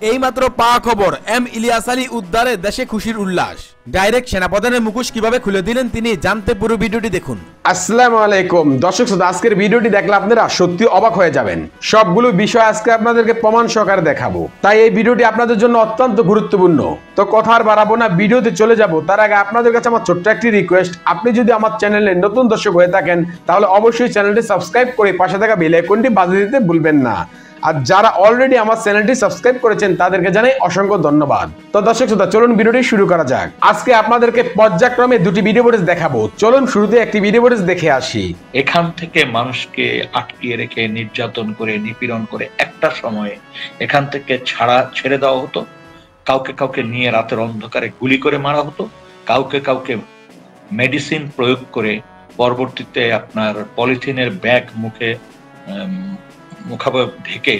এইমাত্র পাওয়া খবর, এম ইলিয়াস আলী উদ্ধারে দেশে খুশির উল্লাস। ডাইরেক্ট সেনাপ্রধানের মুখোশ কিভাবে খুলে দিলেন তিনি, জানতে পুরো ভিডিওটি দেখুন। আসসালামু আলাইকুম দর্শক শ্রোতা, আজকের ভিডিওটি দেখলে আপনারা সত্যি অবাক হয়ে যাবেন। সবগুলো বিষয় আজকে আপনাদেরকে প্রমাণ সহকারে দেখাবো, তাই এই ভিডিওটি আপনাদের জন্য অত্যন্ত গুরুত্বপূর্ণ। তো কথা আর বাড়াবো না, ভিডিওতে চলে যাব। তার আগে আপনাদের কাছে আমার ছোট্ট একটি রিকোয়েস্ট, আপনি যদি আমার চ্যানেলে নতুন দর্শক হয়ে থাকেন তাহলে অবশ্যই চ্যানেলটি সাবস্ক্রাইব করে পাশে থাকা বেল আইকনটি বাজিয়ে দিতে ভুলবেন না। আর যারা অলরেডি আমার চ্যানেলটি সাবস্ক্রাইব করেছেন তাদেরকে জানাই অসংখ্য ধন্যবাদ। তো দর্শক শ্রোতা, চলুন ভিডিওটি শুরু করা যাক। আজকে আপনাদেরকে পর্যায়ক্রমে দুটি ভিডিও ফুটেজ দেখাবো। চলুন শুরুতে একটি ভিডিও ফুটেজ দেখে আসি। এখান থেকে মানুষকে আটকিয়ে রেখে নির্যাতন করে নিপীড়ন করে একটা সময়ে এখান থেকে ছেড়ে দেওয়া হতো। কাউকে কাউকে নিয়ে রাতের অন্ধকারে গুলি করে মারা হতো, কাউকে কাউকে মেডিসিন প্রয়োগ করে পরবর্তীতে আপনার পলিথিনের ব্যাগ মুখাবয়ব ঢেকে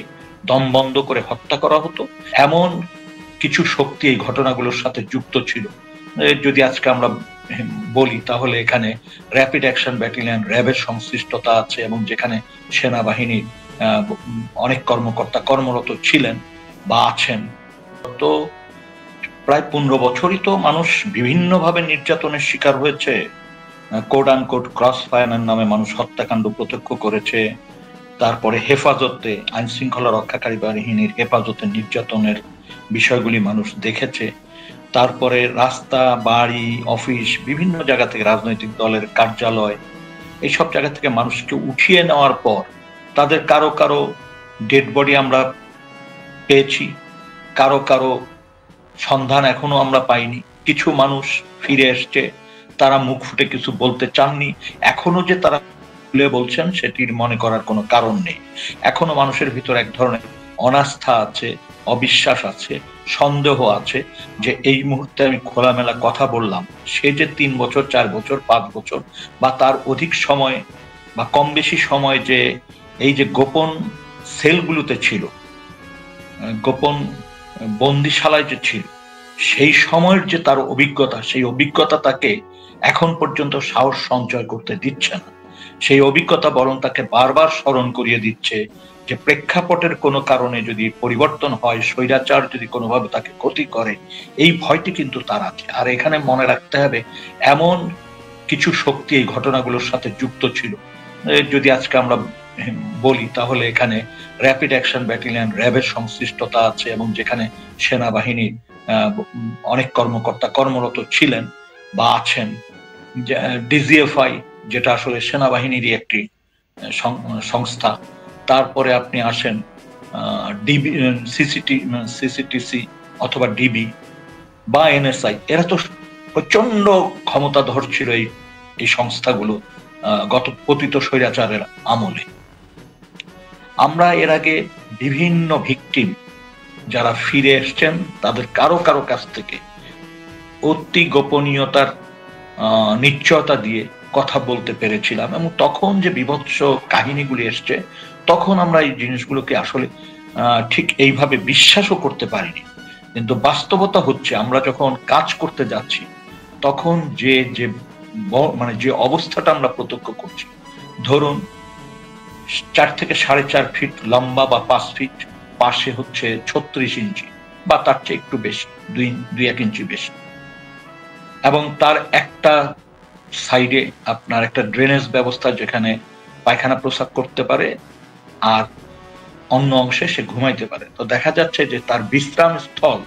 দম বন্ধ করে হত্যা করা হতো। এমন কিছু শক্তি এই ঘটনাগুলোর সাথে যুক্ত ছিল। যদি আজকে আমরা বলি তাহলে এখানে র্যাপিড অ্যাকশন ব্যাটালিয়ন র্যাবের সংশ্লিষ্টতা আছে, এবং যেখানে সেনাবাহিনীর অনেক কর্মকর্তা কর্মরত ছিলেন বা আছেন। তো প্রায় 15 বছরই তো মানুষ বিভিন্নভাবে নির্যাতনের শিকার হয়েছে। কোড আন কোড ক্রস ফায়ারের নামে মানুষ হত্যাকাণ্ড প্রত্যক্ষ করেছে। তারপরে হেফাজতে, আইন শৃঙ্খলা রক্ষাকারী বাহিনীর হেফাজতে নির্যাতনের বিষয়গুলি মানুষ দেখেছে। তারপরে রাস্তা, বাড়ি, অফিস, বিভিন্ন জায়গা থেকে, রাজনৈতিক দলের কার্যালয়, এইসব জায়গা থেকে মানুষকে উঠিয়ে নেওয়ার পর তাদের কারো কারো ডেড বডি আমরা পেয়েছি, কারো কারো সন্ধান এখনো আমরা পাইনি। কিছু মানুষ ফিরে এসছে, তারা মুখ ফুটে কিছু বলতে চাননি। এখনো যে তারা বলছেন সেটির মনে করার কোনো কারণ নেই। এখনো মানুষের ভিতর এক ধরনের অনাস্থা আছে, অবিশ্বাস আছে, সন্দেহ আছে যে এই মুহূর্তে আমি খোলামেলা কথা বললাম, সে যে 3 বছর, 4 বছর, 5 বছর বা তার অধিক সময় বা কম বেশি সময় যে এই যে গোপন সেলগুলোতে ছিল, গোপন বন্দিশালায় যে ছিল, সেই সময়ের যে তার অভিজ্ঞতা, সেই অভিজ্ঞতা তাকে এখন পর্যন্ত সাহস সঞ্চয় করতে দিচ্ছে না। সেই অভিজ্ঞতা বরং তাকে বারবার স্মরণ করিয়ে দিচ্ছে যে প্রেক্ষাপটের কোনো কারণে যদি পরিবর্তন হয়, স্বৈরাচার যদি কোনোভাবে তাকে ক্ষতি করে, এই ভয়টি কিন্তু তার আছে। আর এখানে মনে রাখতে হবে এমন কিছু শক্তি এই ঘটনাগুলোর সাথে যুক্ত ছিল। যদি আজকে আমরা বলি তাহলে এখানে র্যাপিড অ্যাকশন ব্যাটালিয়ন র্যাবের সংশ্লিষ্টতা আছে, এবং যেখানে সেনাবাহিনীর অনেক কর্মকর্তা কর্মরত ছিলেন বা আছেন। ডিজিএফআই, যেটা আসলে সেনাবাহিনীরই একটি সংস্থা। তারপরে আপনি আসেন ডিবি, সিসিটিসি অথবা ডিবি বা এনএসআই। এরা তো প্রচন্ড ক্ষমতাধর ছিল এই সংস্থাগুলো গত পতিত স্বৈরাচারের আমলে। আমরা এর আগে বিভিন্ন ভিকটিম যারা ফিরে এসছেন তাদের কারো কারো কাছ থেকে অতি গোপনীয়তার নিশ্চয়তা দিয়ে কথা বলতে পেরেছিলাম, এবং তখন যে বিভৎস কাহিনীগুলি এসছে তখন আমরা এই জিনিসগুলোকে আসলে ঠিক এইভাবে বিশ্বাসও করতে পারিনি। কিন্তু বাস্তবতা হচ্ছে আমরা যখন কাজ করতে যাচ্ছি তখন যে অবস্থাটা আমরা প্রত্যক্ষ করছি, ধরুন 4 থেকে 4.5 ফিট লম্বা বা 5 ফিট, পাশে হচ্ছে 36 ইঞ্চি বা তার চেয়ে একটু বেশি, 2-1 ইঞ্চি বেশি, এবং তার একটা সাইডে আপনার একটা ড্রেনেজ ব্যবস্থা যেখানে পায়খানা প্রস্রাব করতে পারে, আর অন্য অংশে সে ঘুমাইতে পারে। তো দেখা যাচ্ছে যে তার বিশ্রাম স্থল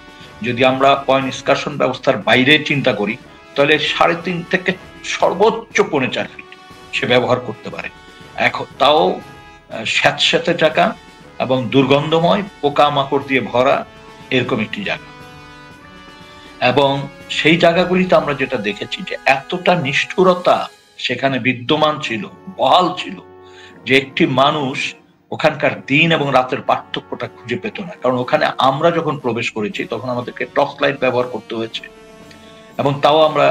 যদি আমরা পয়েন্ট নিষ্কাশন ব্যবস্থার বাইরে চিন্তা করি তাহলে 3.5 থেকে সর্বোচ্চ 4.5 ফিট সে ব্যবহার করতে পারে। এখন তাও স্যাঁতস্যাঁতে জায়গা এবং দুর্গন্ধময়, পোকামাকড় দিয়ে ভরা এরকম একটি জায়গা। এবং সেই জায়গাগুলিতে আমরা যেটা দেখেছি যে এতটা নিষ্ঠুরতা সেখানে বিদ্যমান ছিল, বহাল ছিল, যে একটি মানুষ ওখানকার দিন এবং রাতের পার্থক্যটা খুঁজে পেত না। কারণ ওখানে আমরা যখন প্রবেশ করেছি তখন আমাদেরকে টর্চ লাইট ব্যবহার করতে হয়েছে, এবং তাও আমরা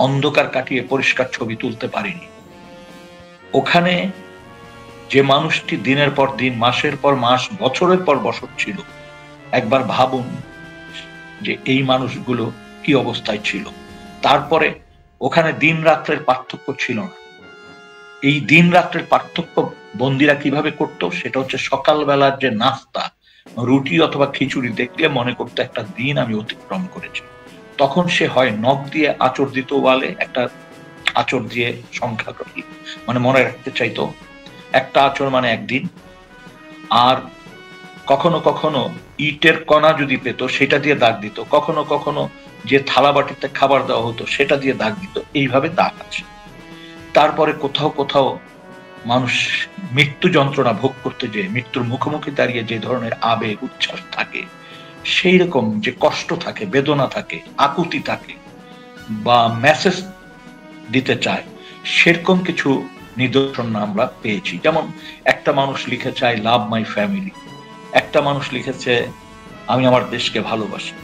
অন্ধকার কাটিয়ে পরিষ্কার ছবি তুলতে পারিনি। ওখানে যে মানুষটি দিনের পর দিন, মাসের পর মাস, বছরের পর বছর ছিল, একবার ভাবুন যে এই মানুষগুলো কি অবস্থায় ছিল। তারপরে ওখানে দিন রাত্রের পার্থক্য ছিল না। এই দিন রাত্রের পার্থক্য বন্দীরা কিভাবে করতো সেটা হচ্ছে সকালবেলার যে নাস্তা, রুটি অথবা খিচুড়ি দেখলে মনে করতো একটা দিন আমি অতিক্রম করেছি। তখন সে হয় নখ দিয়ে আঁচড় দিত ওয়ালে, একটা আঁচড় দিয়ে সংখ্যা মানে মনে রাখতে চাইতো, একটা আঁচড় মানে একদিন। আর কখনো কখনো ইটের কণা যদি পেত সেটা দিয়ে দাগ দিত, কখনো কখনো যে থালা বাটিতে খাবার দেওয়া হতো সেটা দিয়ে দাগ দিত। এইভাবে দাগ আছে। তারপরে কোথাও কোথাও মানুষ মৃত্যু যন্ত্রণা ভোগ করতে, যে মৃত্যুর মুখোমুখি দাঁড়িয়ে যে ধরনের আবেগ উচ্ছ্বাস থাকে, সেই রকম যে কষ্ট থাকে, বেদনা থাকে, আকুতি থাকে বা মেসেজ দিতে চায়, সেরকম কিছু নিদর্শন আমরা পেয়েছি। যেমন একটা মানুষ লিখেছে আই লাভ মাই ফ্যামিলি, একটা মানুষ লিখেছে আমি আমার দেশকে ভালোবাসি,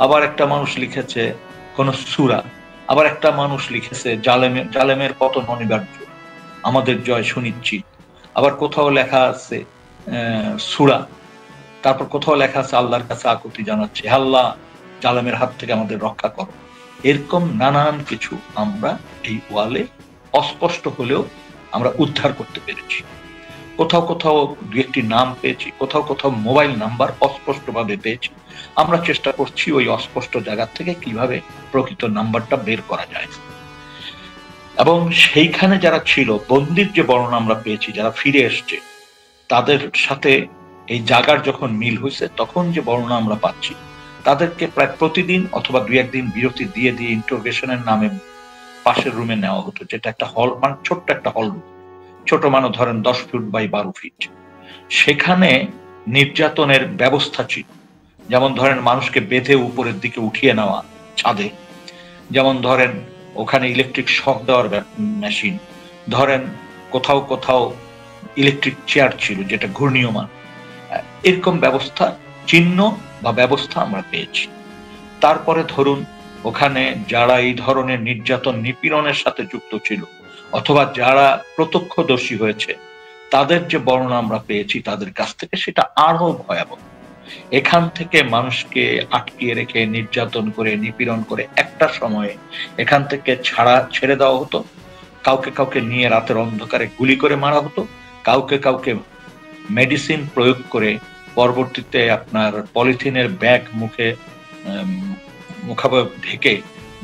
আবার একটা মানুষ লিখেছে কোন সূরা, আবার একটা মানুষ লিখেছে জালেমের পতন অনিবার্য, আমাদের জয় সুনিশ্চিত। আবার কোথাও লেখা আছে সূরা, তারপর কোথাও লেখা আছে আল্লাহর কাছে আকুতি জানাচ্ছে, আল্লাহ জালেমের হাত থেকে আমাদের রক্ষা করো। এরকম নানান কিছু আমরা এই ওয়ালে অস্পষ্ট হলেও আমরা উদ্ধার করতে পেরেছি। কোথাও কোথাও দু একটি নাম পেয়েছি, কোথাও কোথাও মোবাইল নাম্বার অস্পষ্ট ভাবে পেয়েছি। আমরা চেষ্টা করছি ওই অস্পষ্ট জায়গা থেকে কিভাবে প্রকৃত নাম্বারটা বের করা যায়। এবং সেইখানে যারা ছিল, বন্দির যে বর্ণনা আমরা পেয়েছি, যারা ফিরে এসছে, তাদের সাথে এই জায়গার যখন মিল হয়েছে, তখন যে বর্ণনা আমরা পাচ্ছি, তাদেরকে প্রায় প্রতিদিন অথবা দুই একদিন বিরতি দিয়ে দিয়ে ইন্টারোগেশনের নামে পাশের রুমে নেওয়া হতো, যেটা একটা হল, মানে ছোট্ট একটা হল, ছোট মানে ধরেন 10 ফিট বাই 12 ফিট। সেখানে নির্যাতনের ব্যবস্থা ছিল। যেমন ধরেন মানুষকে বেঁধে উপরের দিকে উঠিয়ে নেওয়া ছাদে, যেমন ধরেন ওখানে ইলেকট্রিক শক দেওয়ার মেশিন, ধরেন কোথাও কোথাও ইলেকট্রিক চেয়ার ছিল যেটা ঘূর্ণীয়মান, এরকম ব্যবস্থা, চিহ্ন বা ব্যবস্থা আমরা পেয়েছি। তারপরে ধরুন ওখানে যারা এই ধরনের নির্যাতন নিপীড়নের সাথে যুক্ত ছিল অথবা যারা প্রত্যক্ষদর্শী হয়েছে, তাদের যে বর্ণনা আমরা পেয়েছি তাদের কাছ থেকে, সেটা আরো ভয়াবহ। এখান থেকে মানুষকে আটকিয়ে রেখে নির্যাতন করে নিপীড়ন করে একটা সময়ে এখান থেকে ছেড়ে দেওয়া হতো। কাউকে কাউকে নিয়ে রাতের অন্ধকারে গুলি করে মারা হতো, কাউকে কাউকে মেডিসিন প্রয়োগ করে পরবর্তীতে আপনার পলিথিনের ব্যাগ মুখাবয়ব ঢেকে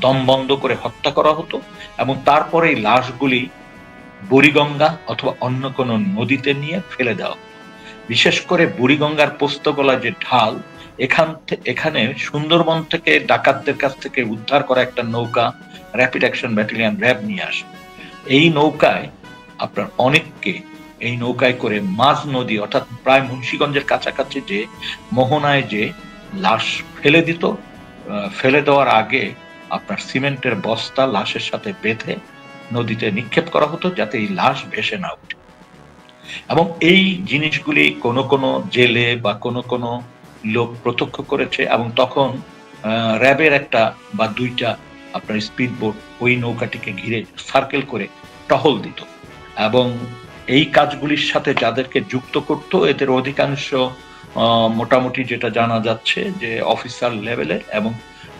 দম বন্ধ করে হত্যা করা হতো। এবং তারপরে এই লাশগুলি বুড়িগঙ্গা অথবা অন্য কোনো নদীতে নিয়ে ফেলে দেওয়া হতো। বিশেষ করে বুড়িগঙ্গার পোস্তগোলা যে ঢাল, এখানে সুন্দরবন থেকে ডাকাতদের কাছ থেকে উদ্ধার করা একটা নৌকা র্যাপিড অ্যাকশন ব্যাটালিয়ন র্যাব নিয়ে আসে। এই নৌকায় আপনার অনেককে এই নৌকায় করে মাঝ নদী অর্থাৎ প্রায় মুন্সিগঞ্জের কাছাকাছি যে মোহনায় যে লাশ ফেলে দিত, ফেলে দেওয়ার আগে আপনার সিমেন্টের বস্তা লাশের সাথে বেঁধে নদীতে নিক্ষেপ করা হতো যাতে এই লাশ ভেসে না ওঠে। এবং এই জিনিসগুলি কোনো কোনো জেলে বা কোনো কোনো লোক প্রত্যক্ষ করেছে, এবং তখন র্যাবের একটা বা দুইটা আপনার স্পিড বোট ওই নৌকাটিকে ঘিরে সার্কেল করে টহল দিত। এবং এই কাজগুলির সাথে যাদেরকে যুক্ত করত, এদের অধিকাংশ মোটামুটি যেটা জানা যাচ্ছে যে অফিসার লেভেলের, এবং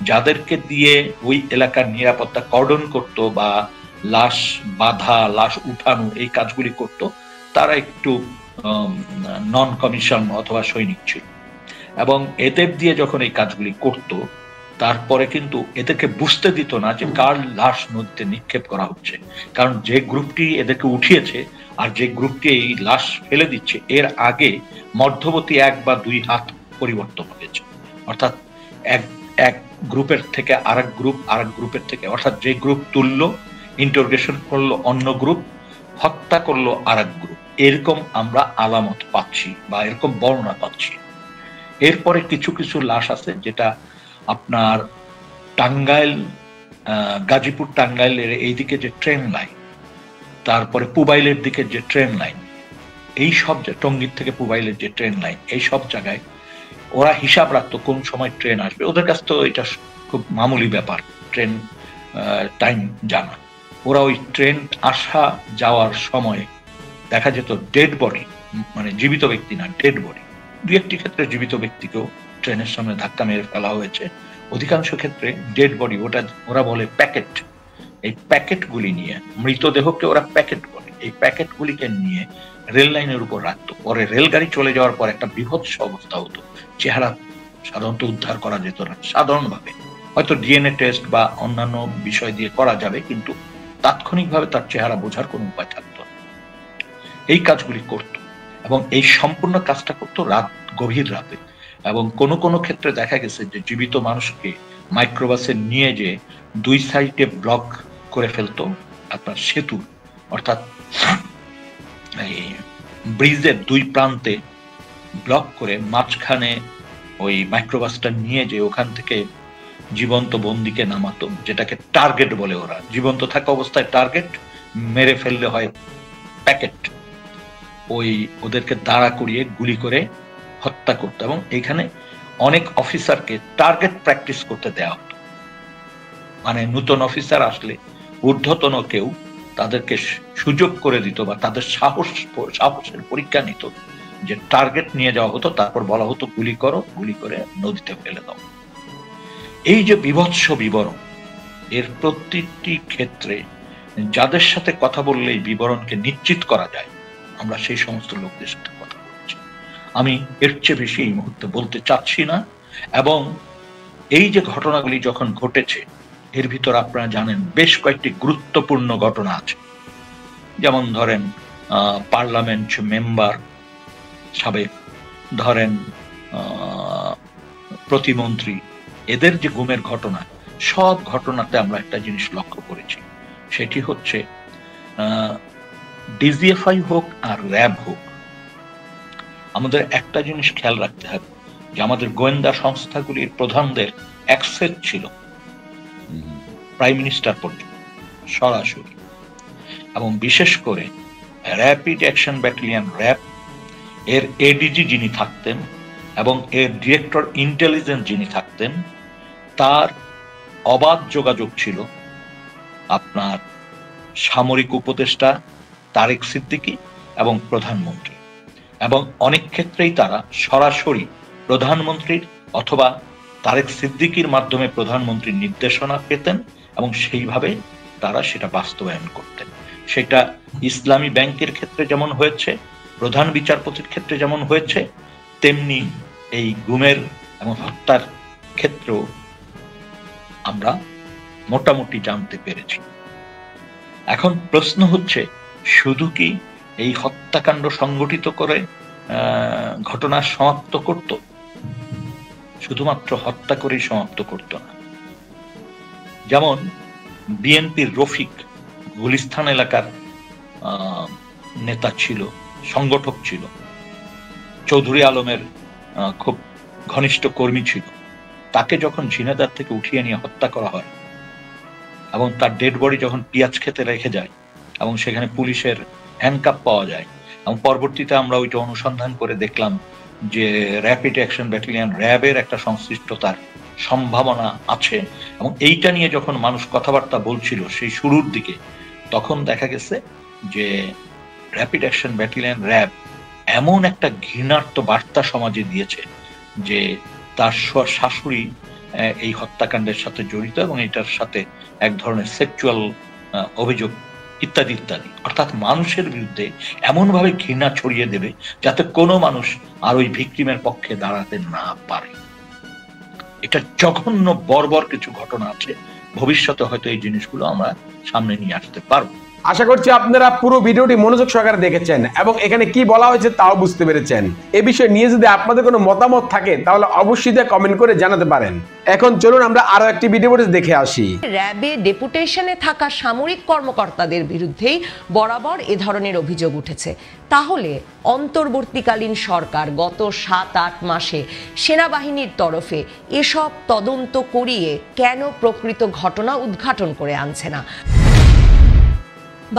যাদেরকে দিয়ে ওই এলাকার নিরাপত্তা কর্ডন করত বা লাশ বাঁধা, লাশ উঠানো, এই কাজগুলি করত, তারা একটু নন কমিশন অথবা সৈনিক ছিল। এবং এদের দিয়ে যখন এই কাজগুলি করত, তারপরে কিন্তু এদেরকে বুঝতে দিত না যে কার লাশ নদীতে নিক্ষেপ করা হচ্ছে, কারণ যে গ্রুপটি এদেরকে উঠিয়েছে আর যে গ্রুপটি এই লাশ ফেলে দিচ্ছে, এর আগে মধ্যবর্তী 1 বা 2 হাত পরিবর্তন হয়েছে। অর্থাৎ এক গ্রুপের থেকে আরেক গ্রুপের থেকে, অর্থাৎ যে গ্রুপ তুললো, ইন্টারোগেশন করলো অন্য গ্রুপ, হত্যা করলো আরেক গ্রুপ, এরকম আমরা আলামত পাচ্ছি বা এরকম বর্ণনা পাচ্ছি। এরপরে কিছু কিছু লাশ আছে যেটা আপনার টাঙ্গাইল, গাজীপুর টাঙ্গাইলের এইদিকে যে ট্রেন লাইন, তারপরে পুবাইলের দিকে যে ট্রেন লাইন, এই সব টঙ্গীর থেকে পুবাইলের যে ট্রেন লাইন, এই সব জায়গায় ওরা হিসাব রাখতো কোন সময় ট্রেন আসবে। ওদের কাছে তো এটা খুব মামুলি ব্যাপার, ট্রেন টাইম জানা। ওরা ওই ট্রেন আসা যাওয়ার সময় দেখা যেত ডেড বডি, মানে জীবিত ব্যক্তি না, ডেড বডি। 2-1টি ক্ষেত্রে জীবিত ব্যক্তিকেও ট্রেনের সামনে ধাক্কা মেরে ফেলা হয়েছে, অধিকাংশ ক্ষেত্রে ডেড বডি, ওরা বলে প্যাকেট। এই প্যাকেটগুলি নিয়ে, মৃতদেহকে ওরা প্যাকেট বলে, এই প্যাকেটগুলিকে নিয়ে রেল লাইনের উপর রাখতো, পরে রেলগাড়ি চলে যাওয়ার পর একটা বিভৎস অবস্থা হতো, চেহারা সাধারণত উদ্ধার করা যেত না সাধারণভাবে, হয়তো ডিএনএ টেস্ট বা অন্যান্য বিষয় দিয়ে করা যাবে, কিন্তু তাৎক্ষণিকভাবে তার চেহারা বোঝার কোনো উপায় থাকতো না। এই কাজগুলি করত এবং এই সম্পূর্ণ কাজটা করতো গভীর রাতে, এবং কোনো কোনো ক্ষেত্রে দেখা গেছে যে জীবিত মানুষকে মাইক্রোবাসে নিয়ে যে দুই সাইডে ব্লক করে ফেলতো আপনার সেতু, অর্থাৎ ব্রিজের দুই প্রান্তে ব্লক করে মাঝখানে ওই মাইক্রোবাসটা নিয়ে যে ওখান থেকে জীবন্ত বন্দীকে নামাতো, যেটাকে টার্গেট বলে ওরা, জীবন্ত থাকা অবস্থায় টার্গেট, মেরে ফেললে হয় প্যাকেট, ওই ওদেরকে দাঁড়া করিয়ে গুলি করে হত্যা করতো। এবং এখানে অনেক অফিসারকে টার্গেট প্র্যাকটিস করতে দেওয়া হতো, মানে নতুন অফিসার আসলে ঊর্ধ্বতন কেউ তাদেরকে সুযোগ করে দিত বা তাদের সাহসের পরীক্ষা নিত, যে টার্গেট নিয়ে যাওয়া হতো, তারপর বলা হতো গুলি করো, গুলি করে নদীতে ফেলে দাও। এই যে বিভৎস বিবরণ, এর প্রতিটি ক্ষেত্রে যাদের সাথে কথা বললে এই বিবরণকে নিশ্চিত করা যায়, আমরা সেই সমস্ত লোকদের সাথে কথা বলছি। আমি এর চেয়ে বেশি এই মুহূর্তে বলতে চাচ্ছি না। এবং এই যে ঘটনাগুলি যখন ঘটেছে, এর ভিতর আপনারা জানেন বেশ কয়েকটি গুরুত্বপূর্ণ ঘটনা আছে, যেমন ধরেন পার্লামেন্ট মেম্বার সাবেক, ধরেন প্রতিমন্ত্রী, এদের যে গুমের ঘটনা, সব ঘটনাতে আমরা একটা জিনিস লক্ষ্য করেছি, সেটি হচ্ছে ডিজিএফআই হোক আর র্যাব হোক, আমাদের একটা জিনিস খেয়াল রাখতে হবে যে আমাদের গোয়েন্দা সংস্থাগুলির প্রধানদের অ্যাক্সেস ছিল প্রাইম মিনিস্টার পর্যন্ত সরাসরি, এবং বিশেষ করে র্যাপিড অ্যাকশন ব্যাটালিয়ন র্যাব এর এডিজি যিনি থাকতেন এবং এর ডিরেক্টর ইন্টেলিজেন্স যিনি থাকতেন, তার অবাধ যোগাযোগ ছিল আপনার সামরিক উপদেষ্টা তারেক সিদ্দিকী এবং প্রধানমন্ত্রী, এবং অনেক ক্ষেত্রেই তারা সরাসরি প্রধানমন্ত্রীর অথবা তারেক সিদ্দিকীর মাধ্যমে প্রধানমন্ত্রীর নির্দেশনা পেতেন এবং সেইভাবে তারা সেটা বাস্তবায়ন করতেন। সেটা ইসলামী ব্যাংকের ক্ষেত্রে যেমন হয়েছে, প্রধান বিচারপতির ক্ষেত্রে যেমন হয়েছে, তেমনি এই গুমের এবং হত্যার ক্ষেত্রেও আমরা মোটামুটি জানতে পেরেছি। এখন প্রশ্ন হচ্ছে, শুধু কি এই হত্যাকাণ্ড সংগঠিত করে ঘটনা সমাপ্ত করত? শুধুমাত্র হত্যা করেই সমাপ্ত করত না। যেমন বিএনপির রফিক গুলিস্তান এলাকার নেতা ছিল, সংগঠক ছিল, চৌধুরী আলমের খুব ঘনিষ্ঠ কর্মী ছিল, তাকে যখন ঝিনাইদহ থেকে উঠিয়ে নিয়ে হত্যা করা হয় এবং তার ডেড বডি যখন পেঁয়াজ খেতে রেখে যায় এবং সেখানে পুলিশের হ্যান্ডকাপ পাওয়া যায়, এবং পরবর্তীতে আমরা ওইটা অনুসন্ধান করে দেখলাম যে র্যাপিড অ্যাকশন ব্যাটালিয়ন র্যাবের একটা সংশ্লিষ্টতার সম্ভাবনা আছে, এবং এইটা নিয়ে যখন মানুষ কথাবার্তা বলছিল সেই শুরুর দিকে, তখন দেখা গেছে যে র্যাপিড অ্যাকশন ব্যাটালিয়ন র্যাব এমন একটা ঘৃণার্ত বার্তা সমাজে দিয়েছে যে তার শাশুড়ি এই হত্যাকাণ্ডের সাথে জড়িত এবং এটার সাথে এক ধরনের সেক্সুয়াল অভিযোগ ইত্যাদি ইত্যাদি। অর্থাৎ মানুষের বিরুদ্ধে এমনভাবে ঘৃণা ছড়িয়ে দেবে যাতে কোনো মানুষ আর ওই ভিকটিমের পক্ষে দাঁড়াতে না পারে। এটা জঘন্য বর্বর কিছু ঘটনা আছে, ভবিষ্যতে হয়তো এই জিনিসগুলো আমরা সামনে নিয়ে আসতে পারবো। আশা করছি আপনারা পুরো ভিডিওটি মনোযোগ সহকারে দেখেছেন এবং এখানে কি বলা হয়েছে তাও বুঝতে পেরেছেন। এই বিষয় নিয়ে যদি আপনাদের কোনো মতামত থাকে তাহলে অবশ্যই কমেন্ট করে জানাতে পারেন। এখন চলুন আমরা আরো একটি ভিডিও দেখে আসি। র্যাবে ডেপুটেশনে থাকা সামরিক কর্মকর্তাদের বিরুদ্ধেই বরাবর এ ধরনের অভিযোগ উঠেছে। তাহলে অন্তর্বর্তীকালীন সরকার গত 7-8 মাসে সেনাবাহিনীর তরফে এসব তদন্ত করিয়ে কেন প্রকৃত ঘটনা উদ্ঘাটন করে আনছে না?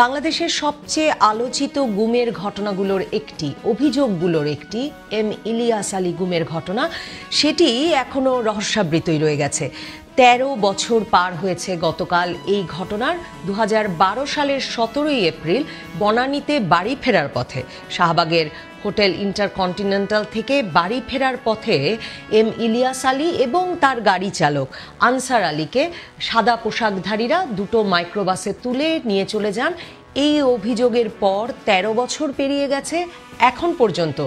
বাংলাদেশের সবচেয়ে আলোচিত গুমের ঘটনাগুলোর একটি, অভিযোগগুলোর একটি এম ইলিয়াস আলী গুমের ঘটনা, সেটি এখনো রহস্যাবৃতই রয়ে গেছে। 13 বছর পার হয়েছে গতকাল এই ঘটনার। 2012 সালের 17 এপ্রিল বনানীতে বাড়ি ফেরার পথে, শাহবাগের হোটেল ইন্টারকন্টিনেন্টাল থেকে বাড়ি ফেরার পথে এম ইলিয়াস আলী এবং তার গাড়ি চালক আনসার আলীকে সাদা পোশাকধারীরা দুটো মাইক্রোবাসে তুলে নিয়ে চলে যান এই অভিযোগের পর 13 বছর পেরিয়ে গেছে, এখন পর্যন্ত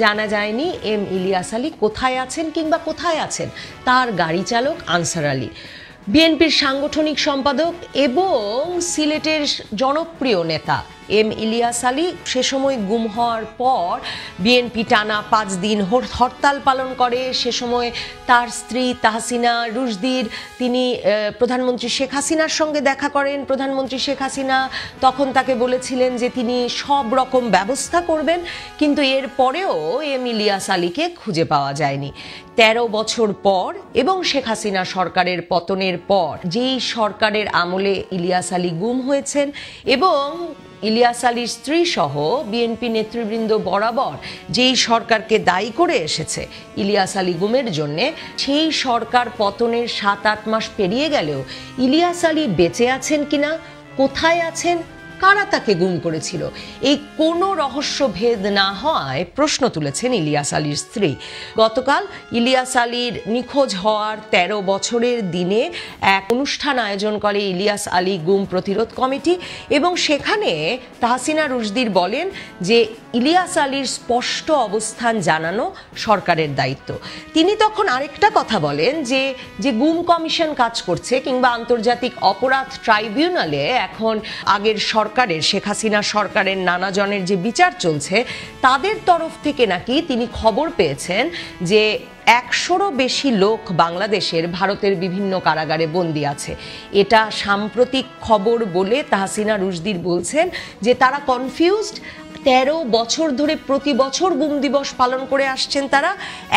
জানা যায়নি এম ইলিয়াস আলী কোথায় আছেন কিংবা কোথায় আছেন তার গাড়ি চালক আনসার আলী। বিএনপির সাংগঠনিক সম্পাদক এবং সিলেটের জনপ্রিয় নেতা এম ইলিয়াস আলী সে সময় গুম হওয়ার পর বিএনপি টানা 5 দিন হরতাল পালন করে। সে সময় তার স্ত্রী তাহসিনা রুশদীর তিনি প্রধানমন্ত্রী শেখ হাসিনার সঙ্গে দেখা করেন। প্রধানমন্ত্রী শেখ হাসিনা তখন তাকে বলেছিলেন যে তিনি সব রকম ব্যবস্থা করবেন, কিন্তু এর পরেও এম ইলিয়াস আলীকে খুঁজে পাওয়া যায়নি। 13 বছর পর এবং শেখ হাসিনা সরকারের পতনের পর যেই সরকারের আমলে ইলিয়াস আলী গুম হয়েছেন এবং ইলিয়াস আলীর স্ত্রী সহ বিএনপি নেতৃবৃন্দ বরাবর যেই সরকারকে দায়ী করে এসেছে ইলিয়াস আলী গুমের জন্যে, সেই সরকার পতনের 7-8 মাস পেরিয়ে গেলেও ইলিয়াস আলী বেঁচে আছেন কিনা, কোথায় আছেন, কারা তাকে গুম করেছিল, এই কোনো রহস্য ভেদ না হওয়ায় প্রশ্ন তুলেছেন ইলিয়াস আলীর স্ত্রী। গতকাল ইলিয়াস আলীর নিখোঁজ হওয়ার 13 বছরের দিনে এক অনুষ্ঠান আয়োজন করে ইলিয়াস আলী গুম প্রতিরোধ কমিটি এবং সেখানে তাহসিনা রুশদীর বলেন যে ইলিয়াস আলীর স্পষ্ট অবস্থান জানানো সরকারের দায়িত্ব। তিনি তখন আরেকটা কথা বলেন যে গুম কমিশন কাজ করছে কিংবা আন্তর্জাতিক অপরাধ ট্রাইব্যুনালে এখন আগের সরকারের শেখ হাসিনা সরকারের নানা জনের যে বিচার চলছে তাদের তরফ থেকে নাকি তিনি খবর পেয়েছেন যে 100রও বেশি লোক বাংলাদেশের ভারতের বিভিন্ন কারাগারে বন্দী আছে। এটা সাম্প্রতিক খবর বলে তাহসিনা রুশদীর বলছেন যে তারা কনফিউজড। 13 বছর ধরে প্রতি বছর গুম দিবস পালন করে আসছেন তারা,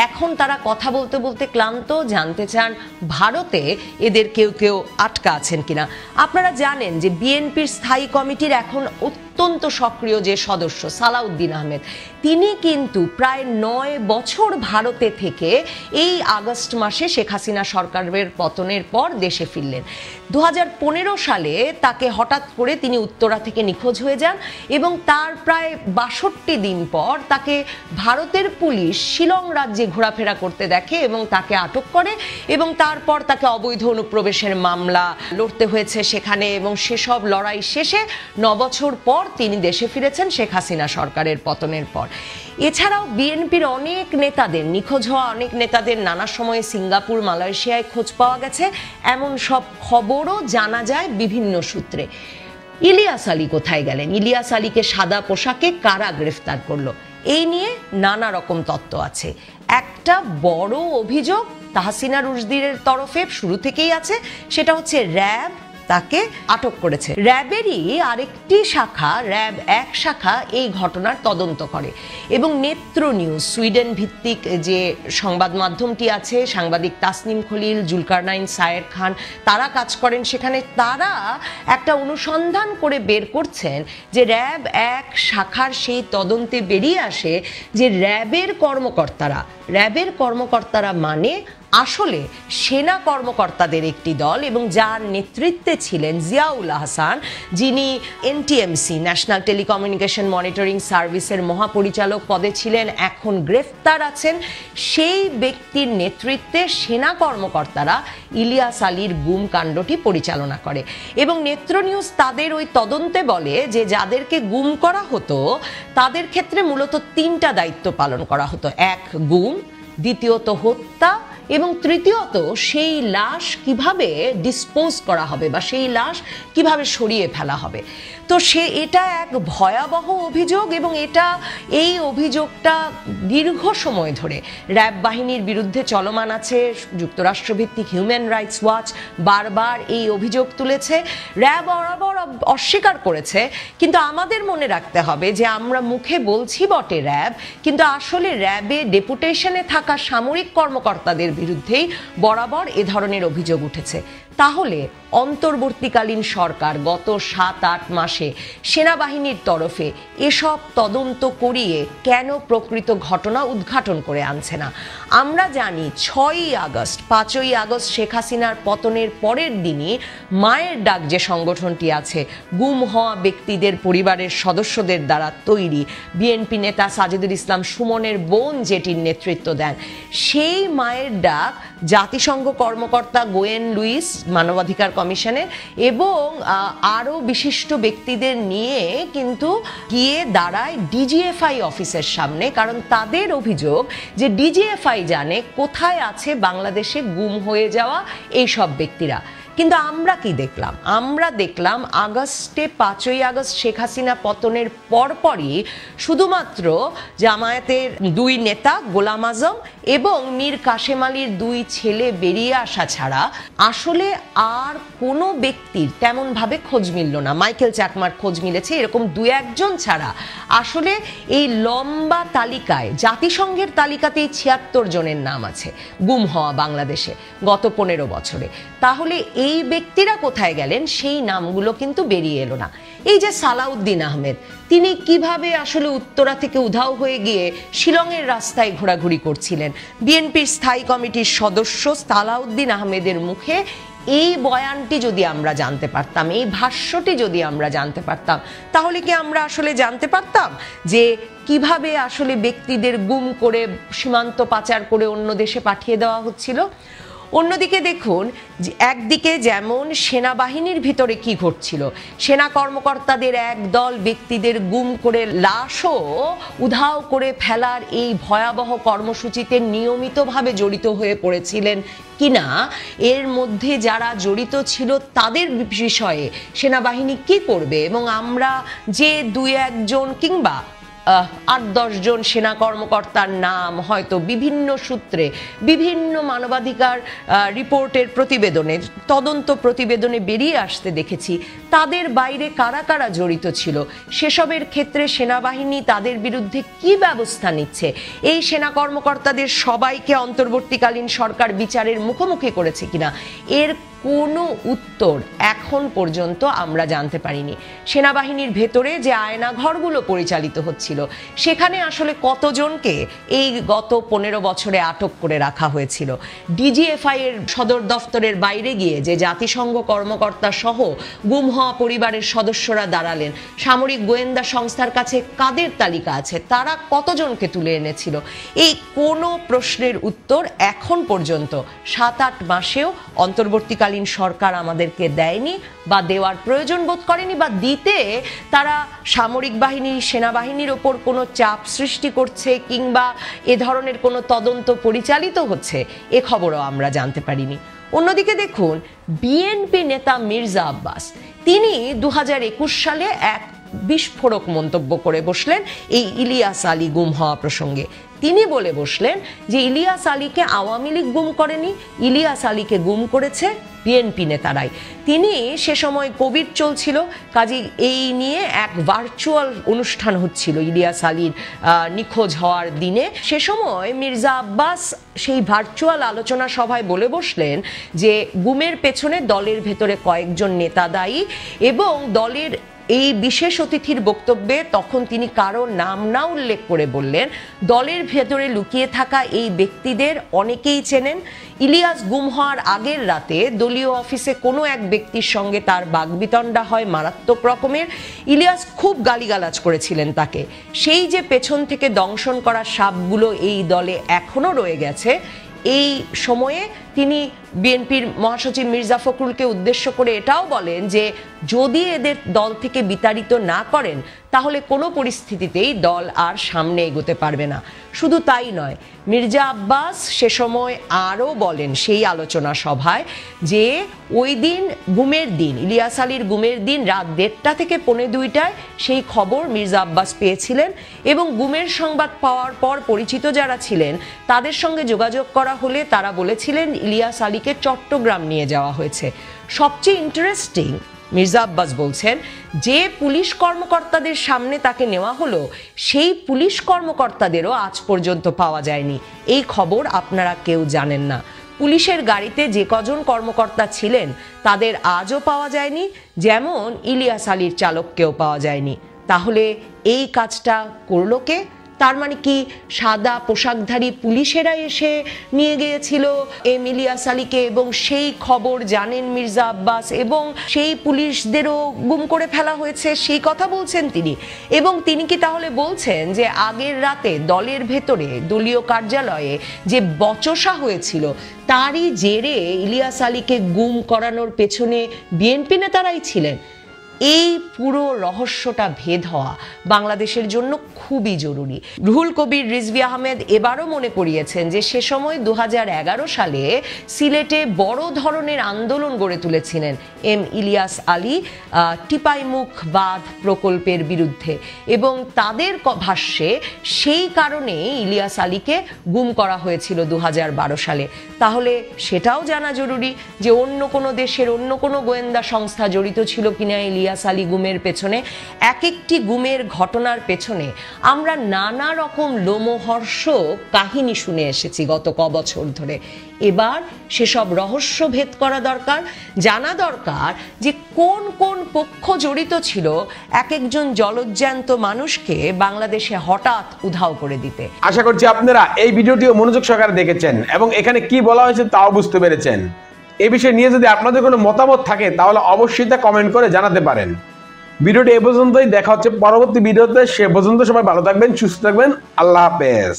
এখন তারা কথা বলতে বলতে ক্লান্ত, জানতে চান ভারতে এদের কেউ কেউ আটকা আছেন কিনা। আপনারা জানেন যে বিএনপির স্থায়ী কমিটির এখন অত্যন্ত সক্রিয় যে সদস্য সালাউদ্দিন আহমেদ, তিনি কিন্তু প্রায় 9 বছর ভারতে থেকে এই আগস্ট মাসে শেখ হাসিনা সরকারের পতনের পর দেশে ফিরলেন। 2015 সালে তাকে হঠাৎ করে তিনি উত্তরা থেকে নিখোঁজ হয়ে যান এবং তার প্রায় 62 দিন পর তাকে ভারতের পুলিশ শিলং রাজ্যে ঘোরাফেরা করতে দেখে এবং তাকে আটক করে এবং তারপর তাকে অবৈধ অনুপ্রবেশের মামলা লড়তে হয়েছে সেখানে এবং সেসব লড়াই শেষে 9 বছর পর তিনি দেশে ফিরেছেন শেখ হাসিনা সরকারের পতনের পর। এছাড়াও বিএনপির অনেক নেতাদের নিখোঁজ হওয়া অনেক নেতাদের নানা সময়ে সিঙ্গাপুর, মালয়েশিয়ায় খোঁজ পাওয়া গেছে, এমন সব খবরও জানা যায় বিভিন্ন সূত্রে। ইলিয়াস আলী কোথায় গেলেন, ইলিয়াস আলীকে সাদা পোশাকে কারা গ্রেফতার করলো, এই নিয়ে নানা রকম তত্ত্ব আছে। একটা বড় অভিযোগ তাহসিনা রুশদীর তরফে শুরু থেকেই আছে, সেটা হচ্ছে র্যাব তাকে আটক করেছে। র্যাবেরই আরেকটি শাখা, র্যাব 1 শাখা এই ঘটনার তদন্ত করে এবং নেত্র নিউজ, সুইডেন ভিত্তিক যে সংবাদ মাধ্যমটি আছে, সাংবাদিক তাসনিম খলিল, জুলকারনাইন সায়ের খান, তারা কাজ করেন সেখানে। তারা একটা অনুসন্ধান করে বের করছেন যে র্যাব 1 শাখার সেই তদন্তে বেরিয়ে আসে যে র্যাবের কর্মকর্তারা মানে আসলে সেনা কর্মকর্তাদের একটি দল এবং যার নেতৃত্বে ছিলেন জিয়াউল আহসান, যিনি এনটিএমসি ন্যাশনাল টেলিকমিউনিকেশন মনিটরিং সার্ভিসের মহাপরিচালক পদে ছিলেন, এখন গ্রেফতার আছেন। সেই ব্যক্তির নেতৃত্বে সেনা কর্মকর্তারা ইলিয়াস আলীর গুম কাণ্ডটি পরিচালনা করে এবং নেত্র নিউজ তাদের ওই তদন্তে বলে যে যাদেরকে গুম করা হতো তাদের ক্ষেত্রে মূলত 3টা দায়িত্ব পালন করা হতো। 1 গুম, দ্বিতীয়ত হত্যা এবং তৃতীয়ত সেই লাশ কিভাবে ডিসপোজ করা হবে বা সেই লাশ কিভাবে সরিয়ে ফেলা হবে। তো এটা এক ভয়াবহ অভিযোগ এবং এই অভিযোগটা দীর্ঘ সময় ধরে র্যাব বাহিনীর বিরুদ্ধে চলমান আছে। যুক্তরাষ্ট্রভিত্তিক হিউম্যান রাইটস ওয়াচ বারবার এই অভিযোগ তুলেছে, র্যাব বরাবর অস্বীকার করেছে। কিন্তু আমাদের মনে রাখতে হবে যে আমরা মুখে বলছি বটে র্যাব, কিন্তু আসলে র্যাবে ডেপুটেশনে থাকা সামরিক কর্মকর্তাদের বিরুদ্ধেই বরাবর এ ধরনের অভিযোগ উঠেছে। তাহলে অন্তর্বর্তীকালীন সরকার গত 7-8 মাসে সেনাবাহিনীর তরফে এসব তদন্ত করিয়ে কেন প্রকৃত ঘটনা উদ্ঘাটন করে আনছে না? আমরা জানি 6ই আগস্ট, 5ই আগস্ট শেখ হাসিনার পতনের পরের দিনই মায়ের ডাক যে সংগঠনটি আছে, গুম হওয়া ব্যক্তিদের পরিবারের সদস্যদের দ্বারা তৈরি, বিএনপি নেতা সাজিদুল ইসলাম সুমনের বোন যেটির নেতৃত্ব দেন, সেই মায়ের ডাক জাতিসংঘ কর্মকর্তা গোয়েন লুইস মানবাধিকার কমিশনের এবং আরও বিশিষ্ট ব্যক্তিদের নিয়ে কিন্তু গিয়ে দাঁড়ায় ডিজিএফআই অফিসের সামনে, কারণ তাদের অভিযোগ যে ডিজিএফআই জানে কোথায় আছে বাংলাদেশে গুম হয়ে যাওয়া এই সব ব্যক্তিরা। কিন্তু আমরা কি দেখলাম? আমরা দেখলাম আগস্টে 5ই আগস্ট শেখ হাসিনা পতনের পরপরই শুধুমাত্র জামায়াতের 2 নেতা গোলাম আজম এবং মীর কাশেম আলীর 2 ছেলে বেরিয়ে আসা ছাড়া আসলে আর কোনো ব্যক্তির তেমনভাবে খোঁজ মিলল না। মাইকেল চাকমার খোঁজ মিলেছে, এরকম 2-1 জন ছাড়া আসলে এই লম্বা তালিকায়, জাতিসংঘের তালিকাতেই 76 জনের নাম আছে গুম হওয়া বাংলাদেশে গত 15 বছরে। তাহলে এই ব্যক্তিরা কোথায় গেলেন সেই নামগুলো কিন্তু বেরিয়ে এলো না। এই যে সালাউদ্দিন আহমেদ, তিনি কিভাবে আসলে উত্তরা থেকে উধাও হয়ে গিয়ে শিলংয়ের রাস্তায় ঘোরাঘুরি করছিলেন, বিএনপির স্থায়ী কমিটির সদস্য সালাউদ্দিন আহমেদের মুখে এই বয়ানটি যদি আমরা জানতে পারতাম, এই ভাষ্যটি যদি আমরা জানতে পারতাম, তাহলে কি আমরা আসলে জানতে পারতাম যে কিভাবে আসলে ব্যক্তিদের গুম করে সীমান্ত পাচার করে অন্য দেশে পাঠিয়ে দেওয়া হচ্ছিল। অন্যদিকে দেখুন, একদিকে যেমন সেনাবাহিনীর ভিতরে কি ঘটছিল, সেনা কর্মকর্তাদের একদল ব্যক্তিদের গুম করে লাশও উধাও করে ফেলার এই ভয়াবহ কর্মসূচিতে নিয়মিতভাবে জড়িত হয়ে পড়েছিলেন কিনা, এর মধ্যে যারা জড়িত ছিল তাদের বিষয়ে সেনাবাহিনী কি করবে, এবং আমরা যে 2-1 জন কিংবা 8-10 জন সেনা কর্মকর্তার নাম হয়তো বিভিন্ন সূত্রে বিভিন্ন মানবাধিকার রিপোর্টের প্রতিবেদনে, তদন্ত প্রতিবেদনে বেরিয়ে আসতে দেখেছি, তাদের বাইরে কারা কারা জড়িত ছিল, সেসবের ক্ষেত্রে সেনাবাহিনী তাদের বিরুদ্ধে কি ব্যবস্থা নিচ্ছে, এই সেনা কর্মকর্তাদের সবাইকে অন্তর্বর্তীকালীন সরকার বিচারের মুখোমুখি করেছে কিনা, এর কোনো উত্তর এখন পর্যন্ত আমরা জানতে পারিনি। সেনাবাহিনীর ভেতরে যে আয়নাঘরগুলো পরিচালিত হচ্ছিল, সেখানে আসলে কতজনকে এই গত 15 বছরে আটক করে রাখা হয়েছিল। ডিজিএফআই এর সদর দফতরের বাইরে গিয়ে যে জাতিসংঘ কর্মকর্তা সহ গুম হওয়া পরিবারের সদস্যরা দাঁড়ালেন, সামরিক গোয়েন্দা সংস্থার কাছে কাদের তালিকা আছে, তারা কতজনকে তুলে এনেছিল, এই কোনো প্রশ্নের উত্তর এখন পর্যন্ত 7-8 মাসেও অন্তর্বর্তীকালীন সরকার আমাদেরকে দেয়নি বা দেওয়ার প্রয়োজন বোধ করেনি, বা দিতে তারা সামরিক বাহিনী, সেনাবাহিনীর ওপর কোনো চাপ সৃষ্টি করছে কিংবা এ ধরনের কোনো তদন্ত পরিচালিত হচ্ছে, এ খবরও আমরা জানতে পারিনি। অন্যদিকে দেখুন, বিএনপি নেতা মির্জা আব্বাস, তিনি 2021 সালে এক বিস্ফোরক মন্তব্য করে বসলেন এই ইলিয়াস আলী গুম হওয়া প্রসঙ্গে। তিনি বলে বসলেন যে ইলিয়াস আলীকে আওয়ামী লীগ গুম করেনি, ইলিয়াস আলীকে গুম করেছে বিএনপি নেতারাই। তিনি সে সময় কোভিড চলছিল, কাজে এই নিয়ে এক ভার্চুয়াল অনুষ্ঠান হচ্ছিল ইলিয়াস আলীর নিখোঁজ হওয়ার দিনে। সে সময় মির্জা আব্বাস সেই ভার্চুয়াল আলোচনা সভায় বলে বসলেন যে গুমের পেছনে দলের ভেতরে কয়েকজন নেতা দায়ী, এবং দলের এই বিশেষ অতিথির বক্তব্যে তখন তিনি কারো নাম না উল্লেখ করে বললেন, দলের ভেতরে লুকিয়ে থাকা এই ব্যক্তিদের অনেকেই চেনেন। ইলিয়াস গুম হওয়ার আগের রাতে দলীয় অফিসে কোনো এক ব্যক্তির সঙ্গে তার বাগবিতণ্ডা হয় মারাত্মক রকমের। ইলিয়াস খুব গালিগালাজ করেছিলেন তাকে। সেই যে পেছন থেকে দংশন করা সাপগুলো এই দলে এখনো রয়ে গেছে, এই সময়ে তিনি বিএনপির মহাসচিব মির্জা ফখরুলকে উদ্দেশ্য করে এটাও বলেন যে যদি এদের দল থেকে বিতাড়িত না করেন তাহলে কোনো পরিস্থিতিতেই দল আর সামনে এগোতে পারবে না। শুধু তাই নয়, মির্জা আব্বাস সে সময় আরও বলেন সেই আলোচনা সভায় যে ওই দিন গুমের দিন, ইলিয়াস আলীর গুমের দিন রাত 1:30 থেকে 1:45টায় সেই খবর মির্জা আব্বাস পেয়েছিলেন, এবং গুমের সংবাদ পাওয়ার পর পরিচিত যারা ছিলেন তাদের সঙ্গে যোগাযোগ করা হলে তারা বলেছিলেন ইলিয়াস আলীকে চট্টগ্রাম নিয়ে যাওয়া হয়েছে। সবচেয়ে ইন্টারেস্টিং, মির্জা আব্বাস বলছেন যে পুলিশ কর্মকর্তাদের সামনে তাকে নেওয়া হলো, সেই পুলিশ কর্মকর্তাদেরও আজ পর্যন্ত পাওয়া যায়নি। এই খবর আপনারা কেউ জানেন না। পুলিশের গাড়িতে যে কজন কর্মকর্তা ছিলেন তাদের আজও পাওয়া যায়নি, যেমন ইলিয়াস আলীর চালককেও পাওয়া যায়নি। তাহলে এই কাজটা করলো কে? তার মানে কি সাদা পোশাকধারী পুলিশেরা এসে নিয়ে গিয়েছিল এম ইলিয়াস আলীকে, এবং সেই খবর জানেন মির্জা আব্বাস, এবং সেই পুলিশদেরও গুম করে ফেলা হয়েছে, সেই কথা বলছেন তিনি। এবং তিনি কি তাহলে বলছেন যে আগের রাতে দলের ভেতরে দলীয় কার্যালয়ে যে বচসা হয়েছিল তারই জেরে ইলিয়াস আলীকে গুম করানোর পেছনে বিএনপি নেতারাই ছিলেন? এই পুরো রহস্যটা ভেদ হওয়া বাংলাদেশের জন্য খুবই জরুরি। রুহুল কবির রিজভী আহমেদ এবারও মনে করিয়েছেন যে সে সময় 2011 সালে সিলেটে বড় ধরনের আন্দোলন গড়ে তুলেছিলেন এম ইলিয়াস আলী টিপাইমুখ বাঁধ প্রকল্পের বিরুদ্ধে, এবং তাদের ভাষ্যে সেই কারণে ইলিয়াস আলীকে গুম করা হয়েছিল 2012 সালে। তাহলে সেটাও জানা জরুরি যে অন্য কোনো দেশের অন্য কোনো গোয়েন্দা সংস্থা জড়িত ছিল কিনা ইলিয়াস আলী গুমের পেছনে। এক একটি গুমের ঘটনার পেছনে আমরা নানা রকম লোমহর্ষক কাহিনী শুনে এসেছি গত কবছর ধরে। এবার সেসব রহস্য ভেদ করা দরকার, জানা দরকার যে কোন কোন পক্ষ জড়িত ছিল এক একজন জলজ্যান্ত মানুষকে বাংলাদেশে হঠাৎ উধাও করে দিতে। আশা করছি আপনারা এই ভিডিওটিও মনোযোগ সহকারে দেখেছেন এবং এখানে কি বলা হয়েছে তাও বুঝতে পেরেছেন। এই বিষয় নিয়ে যদি আপনাদের কোনো মতামত থাকে তাহলে অবশ্যই তা কমেন্ট করে জানাতে পারেন। ভিডিওটি এ পর্যন্তই, দেখা হচ্ছে পরবর্তী ভিডিওতে। সে পর্যন্ত সবাই ভালো থাকবেন, সুস্থ থাকবেন, আল্লাহ হাফেজ।